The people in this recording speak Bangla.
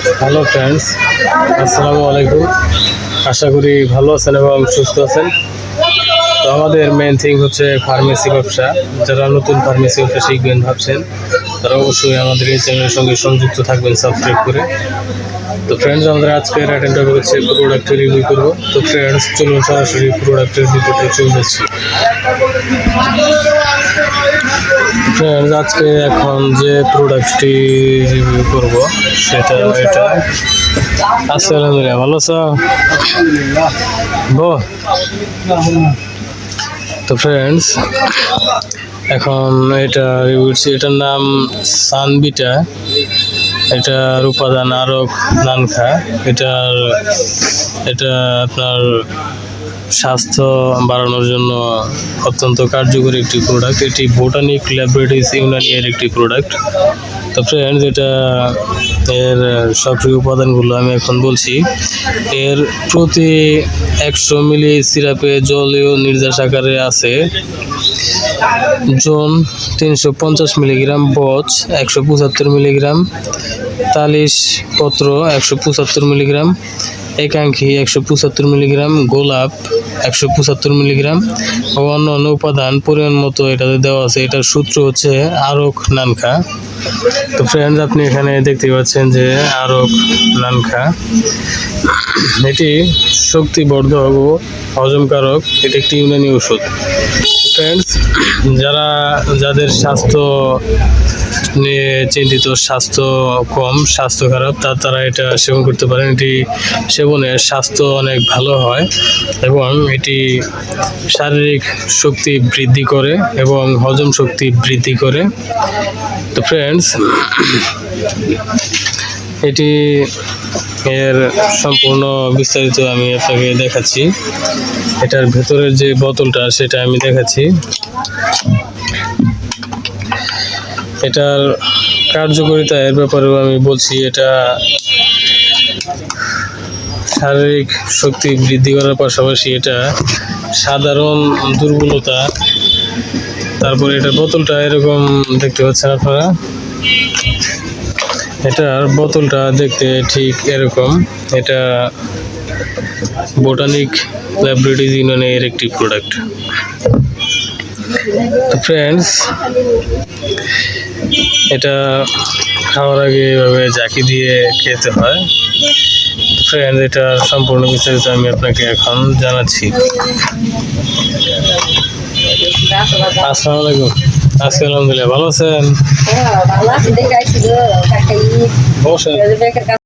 হ্যালো ফ্রেন্ডস, আসসালামু আলাইকুম। আশা করি ভালো আছেন এবং সুস্থ আছেন। তো আমাদের মেন থিং হচ্ছে ফার্মেসি ব্যবসা। যারা নতুন ফার্মেসি ব্যবসা শিখবেন ভাবছেন, তারা অবশ্যই আমাদের এই চ্যানেলের সঙ্গে সংযুক্ত থাকবেন সাবস্ক্রাইব করে। তো ফ্রেন্ডস, আমাদের আজকের অ্যাটেন্ড টপিক হচ্ছে প্রোডাক্টের রিভিউ করবো। তো ফ্রেন্ডস, চলুন সরাসরি প্রোডাক্টের রিভিউতে চলে যাচ্ছি। ফ্রেন্ডস, আজকে এখন যে প্রোডাক্টটি রিভিউ করব সেটা এটা। আলহামদুলিল্লাহ, ভালো আছো? তো ফ্রেন্ডস, এখন এটা রিভিউ করছি। এটার নাম সানবিটা। এটার উপাদান আরক নানখা। এটা আপনার স্বাস্থ্য বাড়ানোর জন্য অত্যন্ত কার্যকরী একটি প্রোডাক্ট। এটি বোটানিক ল্যাবরেটরিজ ইউনানিয়ার একটি প্রোডাক্ট। তো ফ্রেন্ডস, এর সক্রিয় উপাদানগুলো আমি এখন বলছি। এর প্রতি 100 মিলি সিরাপে জলীয় নির্যাস আকারে আছে জোন 350 মিলিগ্রাম, বচ 175 মিলিগ্রাম, তালিশ পত্র 175 মিলিগ্রাম, একাঙ্ক্ষী 175 মিলিগ্রাম, গোলাপ 175 মিলিগ্রাম ও অন্যান্য উপাদান পরিমাণ মতো এটাতে দেওয়া আছে। এটার সূত্র হচ্ছে আরক নানখা। তো ফ্রেন্ডস, আপনি এখানে দেখতে পাচ্ছেন যে আরক নানখা। এটি শক্তিবর্ধক ও হজমকারক। এটি একটি ইউনানি ওষুধ। ফ্রেন্ডস, যাদের স্বাস্থ্য নিয়ে চিন্তিত, স্বাস্থ্য কম, স্বাস্থ্য খারাপ, তারা এটা সেবন করতে পারেন। এটি সেবনে স্বাস্থ্য অনেক ভালো হয় এবং এটি শারীরিক শক্তি বৃদ্ধি করে এবং হজম শক্তি বৃদ্ধি করে। তো ফ্রেন্ডস, এর সম্পূর্ণ বিস্তারিত আমি আপনাকে দেখাচ্ছি। এটার ভেতরের যে বোতলটা সেটা আমি দেখাচ্ছি। এটার কার্যকারিতা এর ব্যাপারেও আমি বলছি। এটা শারীরিক শক্তি বৃদ্ধি করার পাশাপাশি এটা সাধারণ দুর্বলতা। তারপরে এটার বোতলটা এরকম দেখতে পাচ্ছেন আপনারা। এটার বোতলটা দেখতে ঠিক এরকম। এটা বোটানিক ল্যাবরেটরিজ ইউনিয়নের একটি প্রোডাক্ট। তো ফ্রেন্ডস, এটা খাওয়ার আগে এভাবে জাকি দিয়ে খেতে হয়। ফ্রেন্ডস, এটা সম্পূর্ণ বিস্তারিত আমি আপনাকে এখন জানাচ্ছি। আসসালামু আলাইকুম। আলহামদুলিল্লাহ, ভালো আছেন?